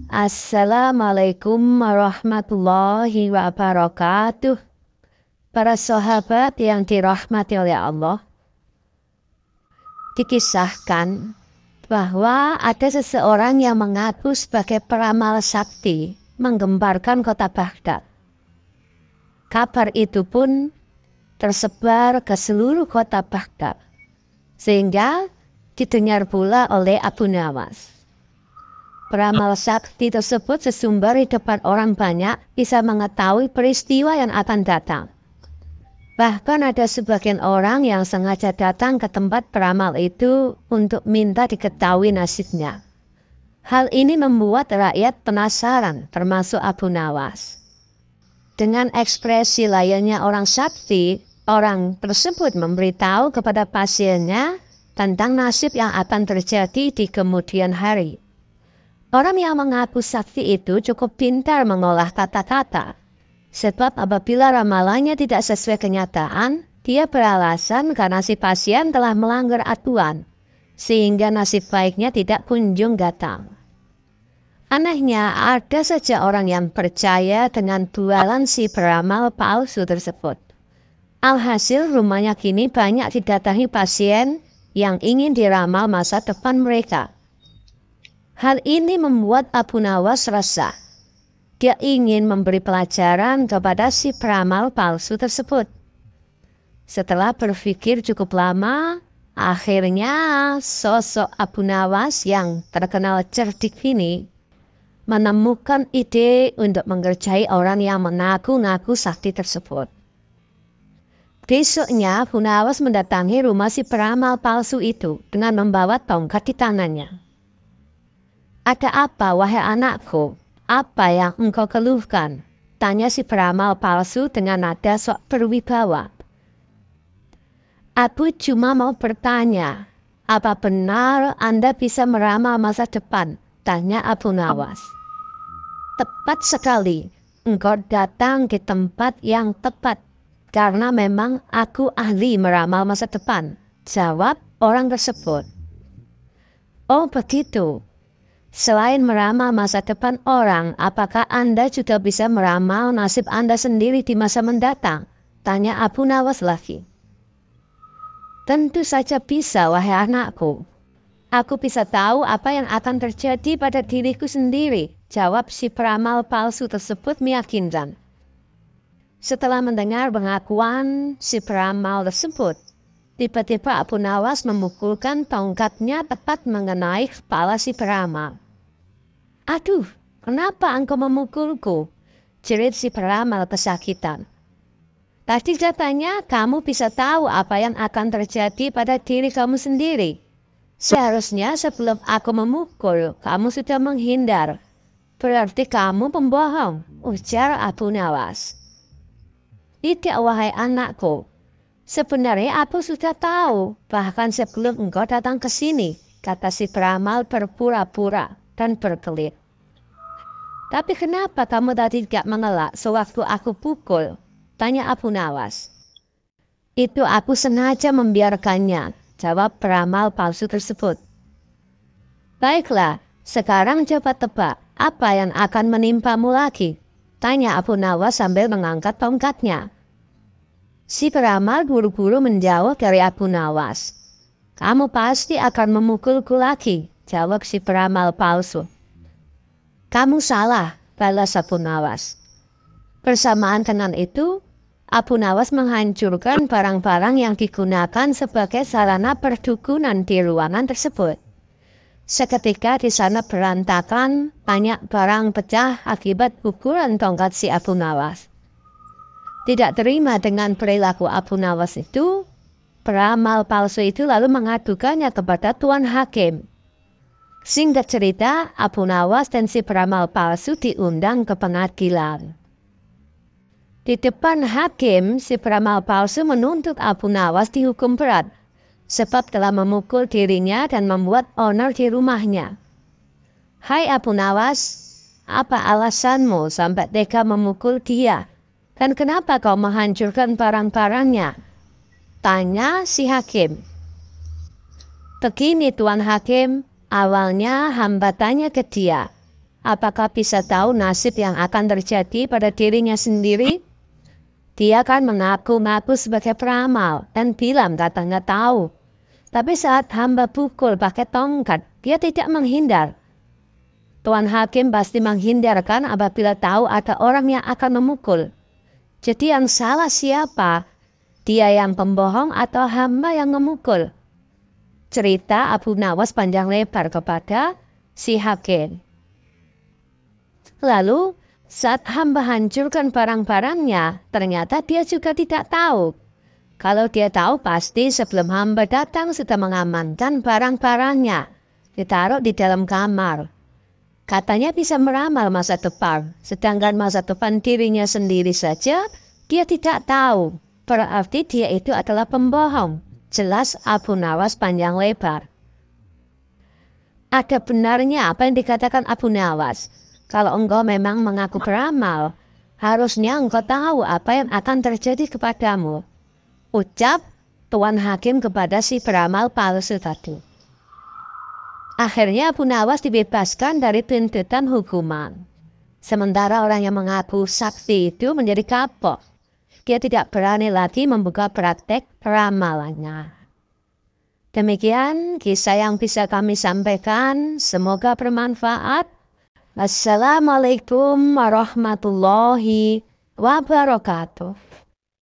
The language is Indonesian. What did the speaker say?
Assalamualaikum warahmatullahi wabarakatuh. Para sahabat yang dirahmati oleh Allah, dikisahkan bahwa ada seseorang yang mengaku sebagai peramal sakti menggemparkan kota Baghdad. Kabar itu pun tersebar ke seluruh kota Baghdad, sehingga didengar pula oleh Abu Nawas. Peramal sakti tersebut sesumbar di depan orang banyak bisa mengetahui peristiwa yang akan datang. Bahkan ada sebagian orang yang sengaja datang ke tempat peramal itu untuk minta diketahui nasibnya. Hal ini membuat rakyat penasaran, termasuk Abu Nawas. Dengan ekspresi layaknya orang sakti, orang tersebut memberitahu kepada pasiennya tentang nasib yang akan terjadi di kemudian hari. Orang yang mengaku sakti itu cukup pintar mengolah kata-kata. Sebab apabila ramalannya tidak sesuai kenyataan, dia beralasan karena si pasien telah melanggar aturan, sehingga nasib baiknya tidak kunjung datang. Anehnya, ada saja orang yang percaya dengan bualan si peramal palsu tersebut. Alhasil rumahnya kini banyak didatangi pasien yang ingin diramal masa depan mereka. Hal ini membuat Abu Nawas resah. Dia ingin memberi pelajaran kepada si peramal palsu tersebut. Setelah berpikir cukup lama, akhirnya sosok Abu Nawas yang terkenal cerdik ini menemukan ide untuk mengerjai orang yang mengaku-ngaku sakti tersebut. Besoknya Abu Nawas mendatangi rumah si peramal palsu itu dengan membawa tongkat di tangannya. "Ada apa, wahai anakku? Apa yang engkau keluhkan?" tanya si peramal palsu dengan nada sok berwibawa. "Aku cuma mau bertanya, apa benar Anda bisa meramal masa depan?" tanya Abu Nawas. "Tepat sekali, engkau datang ke tempat yang tepat, karena memang aku ahli meramal masa depan," jawab orang tersebut. "Oh begitu. Selain meramal masa depan orang, apakah Anda juga bisa meramal nasib Anda sendiri di masa mendatang?" tanya Abu Nawas lagi. "Tentu saja bisa, wahai anakku. Aku bisa tahu apa yang akan terjadi pada diriku sendiri," jawab si peramal palsu tersebut meyakinkan. Setelah mendengar pengakuan si peramal tersebut, tiba-tiba Abu Nawas memukulkan tongkatnya tepat mengenai kepala si peramal. "Aduh, kenapa engkau memukulku?" jerit si peramal kesakitan. "Tadi katanya kamu bisa tahu apa yang akan terjadi pada diri kamu sendiri. Seharusnya sebelum aku memukul, kamu sudah menghindar. Berarti kamu pembohong," ujar Abu Nawas. "Tidak, wahai anakku. Sebenarnya aku sudah tahu, bahkan sebelum engkau datang ke sini," kata si peramal berpura-pura dan berkelit. "Tapi kenapa kamu tadi tidak mengelak sewaktu aku pukul?" tanya Abu Nawas. "Itu aku sengaja membiarkannya," jawab peramal palsu tersebut. "Baiklah, sekarang coba tebak apa yang akan menimpamu lagi?" tanya Abu Nawas sambil mengangkat tongkatnya. Si peramal buru-buru menjauh dari Abu Nawas. "Kamu pasti akan memukulku lagi," jawab si peramal palsu. "Kamu salah," balas Abu Nawas. Bersamaan dengan itu, Abu Nawas menghancurkan barang-barang yang digunakan sebagai sarana perdukunan di ruangan tersebut. Seketika di sana berantakan, banyak barang pecah akibat pukulan tongkat si Abu Nawas. Tidak terima dengan perilaku Abu Nawas itu, peramal palsu itu lalu mengadukannya kepada Tuan Hakim. Singkat cerita, Abu Nawas dan si peramal palsu diundang ke pengadilan. Di depan hakim, si peramal palsu menuntut Abu Nawas dihukum berat, sebab telah memukul dirinya dan membuat onar di rumahnya. "Hai Abu Nawas, apa alasanmu sampai tega memukul dia? Dan kenapa kau menghancurkan barang-barangnya?" tanya si hakim. "Begini Tuan Hakim, awalnya hamba tanya ke dia, apakah bisa tahu nasib yang akan terjadi pada dirinya sendiri? Dia kan mengaku-ngaku sebagai peramal dan bilang katanya tahu. Tapi saat hamba pukul pakai tongkat, dia tidak menghindar. Tuan Hakim pasti menghindarkan apabila tahu ada orang yang akan memukul. Jadi yang salah siapa? Dia yang pembohong atau hamba yang memukul? Cerita Abu Nawas panjang lebar kepada si Hakim. Lalu, saat hamba hancurkan barang-barangnya, ternyata dia juga tidak tahu. Kalau dia tahu pasti sebelum hamba datang sudah mengamankan barang-barangnya, ditaruh di dalam kamar. Katanya bisa meramal masa depan, sedangkan masa depan dirinya sendiri saja dia tidak tahu. Berarti dia itu adalah pembohong. Jelas Abu Nawas panjang lebar. Ada benarnya apa yang dikatakan Abu Nawas. Kalau engkau memang mengaku beramal, harusnya engkau tahu apa yang akan terjadi kepadamu. Ucap Tuan Hakim kepada si beramal palsu tadi. Akhirnya Abu Nawas dibebaskan dari tuntutan hukuman. Sementara orang yang mengaku sakti itu menjadi kapok. Dia tidak berani lagi membuka praktek peramalannya. Demikian kisah yang bisa kami sampaikan. Semoga bermanfaat. Assalamualaikum warahmatullahi wabarakatuh.